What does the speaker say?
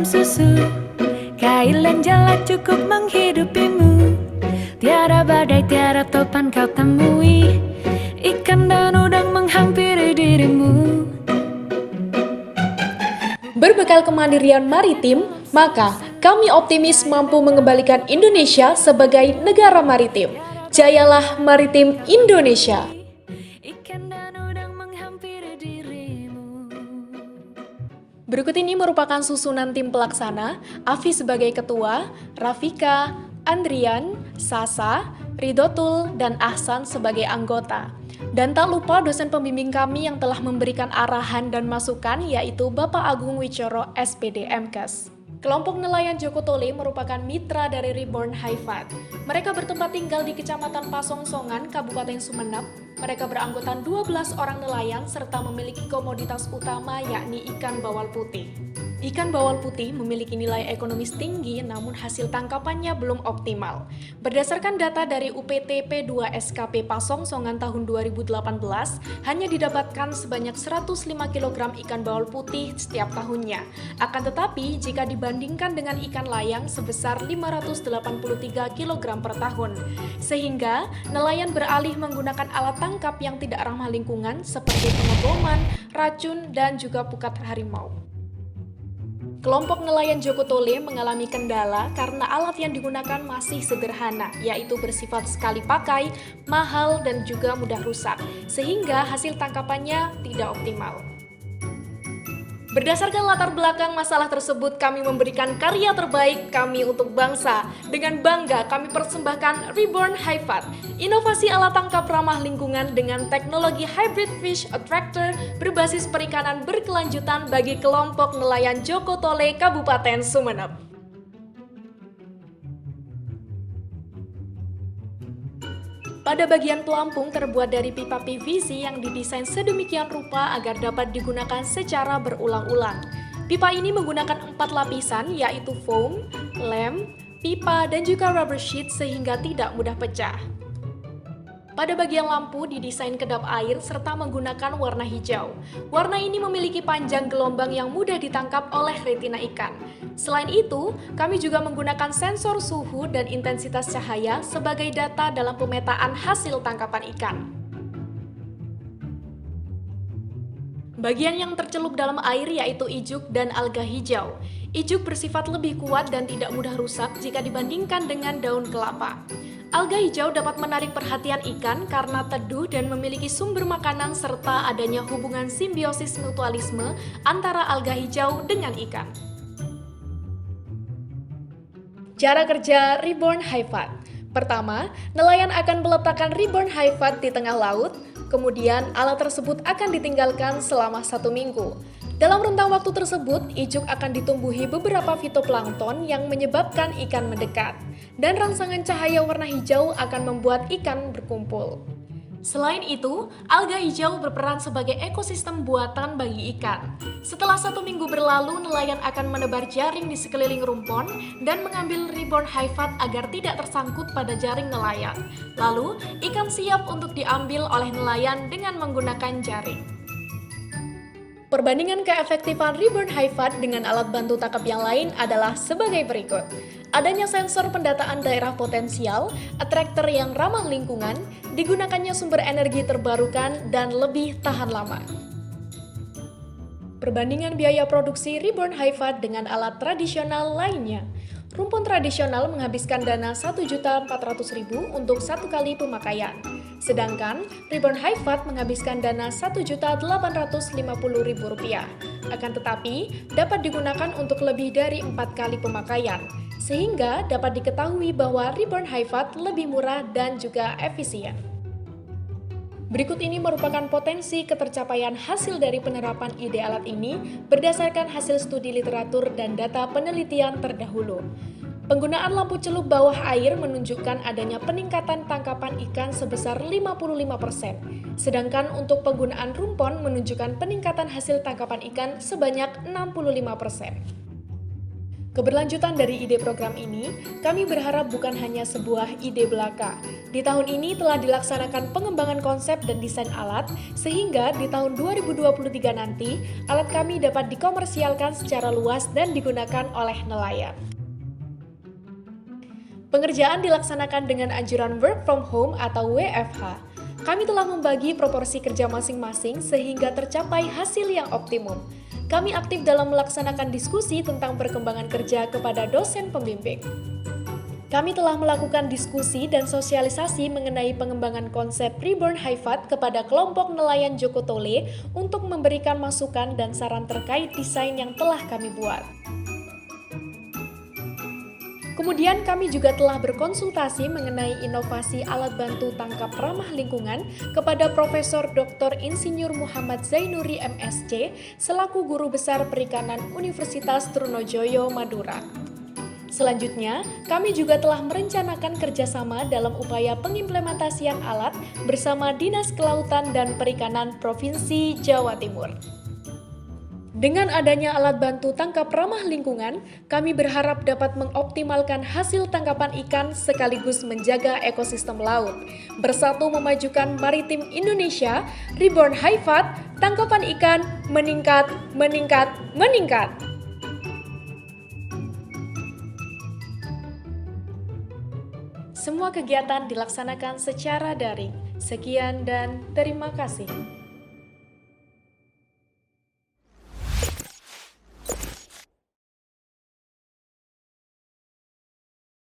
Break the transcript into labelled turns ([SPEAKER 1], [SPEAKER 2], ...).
[SPEAKER 1] dalam susu. Kail dan jala cukup menghidupimu. Tiada badai, tiada topan kau temui. Ikan dan udang menghampiri dirimu.
[SPEAKER 2] Berbekal kemandirian maritim, maka kami optimis mampu mengembalikan Indonesia sebagai negara maritim. Jayalah Maritim Indonesia.
[SPEAKER 1] Ikan dan udang menghampiri dirimu.
[SPEAKER 2] Berikut ini merupakan susunan tim pelaksana, Afi sebagai ketua, Rafika, Andrian, Sasa, Ridotul, dan Ahsan sebagai anggota. Dan tak lupa dosen pembimbing kami yang telah memberikan arahan dan masukan, yaitu Bapak Agung Wicoro, SPD MKes. Kelompok nelayan Joko Tole merupakan mitra dari Reborn Haifa. Mereka bertempat tinggal di Kecamatan Pasongsongan, Kabupaten Sumeneb. Mereka beranggotakan 12 orang nelayan serta memiliki komoditas utama yakni ikan bawal putih. Ikan bawal putih memiliki nilai ekonomis tinggi namun hasil tangkapannya belum optimal. Berdasarkan data dari UPT P2 SKP Pasongsongan tahun 2018, hanya didapatkan sebanyak 105 kg ikan bawal putih setiap tahunnya. Akan tetapi, jika dibandingkan dengan ikan layang sebesar 583 kg per tahun. Sehingga, nelayan beralih menggunakan alat tangkap yang tidak ramah lingkungan seperti pengeboman, racun, dan juga pukat harimau. Kelompok nelayan Joko Tole mengalami kendala karena alat yang digunakan masih sederhana, yaitu bersifat sekali pakai, mahal, dan juga mudah rusak, sehingga hasil tangkapannya tidak optimal. Berdasarkan latar belakang masalah tersebut, kami memberikan karya terbaik kami untuk bangsa. Dengan bangga kami persembahkan Reborn Haifa, inovasi alat tangkap ramah lingkungan dengan teknologi Hybrid Fish Attractor berbasis perikanan berkelanjutan bagi kelompok nelayan Joko Tole, Kabupaten Sumeneb. Pada bagian pelampung terbuat dari pipa PVC yang didesain sedemikian rupa agar dapat digunakan secara berulang-ulang. Pipa ini menggunakan 4 lapisan yaitu foam, lem, pipa, dan juga rubber sheet sehingga tidak mudah pecah. Pada bagian lampu didesain kedap air serta menggunakan warna hijau. Warna ini memiliki panjang gelombang yang mudah ditangkap oleh retina ikan. Selain itu, kami juga menggunakan sensor suhu dan intensitas cahaya sebagai data dalam pemetaan hasil tangkapan ikan. Bagian yang tercelup dalam air yaitu ijuk dan alga hijau. Ijuk bersifat lebih kuat dan tidak mudah rusak jika dibandingkan dengan daun kelapa. Alga hijau dapat menarik perhatian ikan karena teduh dan memiliki sumber makanan serta adanya hubungan simbiosis mutualisme antara alga hijau dengan ikan. Cara kerja Reborn Haifa. Pertama, nelayan akan meletakkan Reborn Haifa di tengah laut, kemudian alat tersebut akan ditinggalkan selama 1 minggu. Dalam rentang waktu tersebut, ijuk akan ditumbuhi beberapa fitoplankton yang menyebabkan ikan mendekat, dan rangsangan cahaya warna hijau akan membuat ikan berkumpul. Selain itu, alga hijau berperan sebagai ekosistem buatan bagi ikan. Setelah 1 minggu berlalu, nelayan akan menebar jaring di sekeliling rumpon dan mengambil Reborn Haifa agar tidak tersangkut pada jaring nelayan. Lalu, ikan siap untuk diambil oleh nelayan dengan menggunakan jaring. Perbandingan keefektifan Reborn Haifa dengan alat bantu tangkap yang lain adalah sebagai berikut. Adanya sensor pendataan daerah potensial, attractor yang ramah lingkungan, digunakannya sumber energi terbarukan, dan lebih tahan lama. Perbandingan biaya produksi Reborn Haifa dengan alat tradisional lainnya. Rumpun tradisional menghabiskan dana Rp1.400.000 untuk 1 kali pemakaian. Sedangkan Reborn Haifa menghabiskan dana Rp1.850.000. Akan tetapi, dapat digunakan untuk lebih dari 4 kali pemakaian. Sehingga dapat diketahui bahwa Reborn Haifa lebih murah dan juga efisien. Berikut ini merupakan potensi ketercapaian hasil dari penerapan ide alat ini berdasarkan hasil studi literatur dan data penelitian terdahulu. Penggunaan lampu celup bawah air menunjukkan adanya peningkatan tangkapan ikan sebesar 55%, sedangkan untuk penggunaan rumpon menunjukkan peningkatan hasil tangkapan ikan sebanyak 65%. Keberlanjutan dari ide program ini, kami berharap bukan hanya sebuah ide belaka. Di tahun ini telah dilaksanakan pengembangan konsep dan desain alat, sehingga di tahun 2023 nanti, alat kami dapat dikomersialkan secara luas dan digunakan oleh nelayan. Pengerjaan dilaksanakan dengan anjuran work from home atau WFH. Kami telah membagi proporsi kerja masing-masing sehingga tercapai hasil yang optimum. Kami aktif dalam melaksanakan diskusi tentang perkembangan kerja kepada dosen pembimbing. Kami telah melakukan diskusi dan sosialisasi mengenai pengembangan konsep Reborn Hivat kepada kelompok nelayan Joko Tole untuk memberikan masukan dan saran terkait desain yang telah kami buat. Kemudian kami juga telah berkonsultasi mengenai inovasi alat bantu tangkap ramah lingkungan kepada Profesor Dr. Insinyur Muhammad Zainuri MSc selaku Guru Besar Perikanan Universitas Trunojoyo, Madura. Selanjutnya, kami juga telah merencanakan kerjasama dalam upaya pengimplementasian alat bersama Dinas Kelautan dan Perikanan Provinsi Jawa Timur. Dengan adanya alat bantu tangkap ramah lingkungan, kami berharap dapat mengoptimalkan hasil tangkapan ikan sekaligus menjaga ekosistem laut. Bersatu memajukan maritim Indonesia, Reborn Hivat, tangkapan ikan meningkat, meningkat, meningkat. Semua kegiatan dilaksanakan secara daring. Sekian dan terima kasih.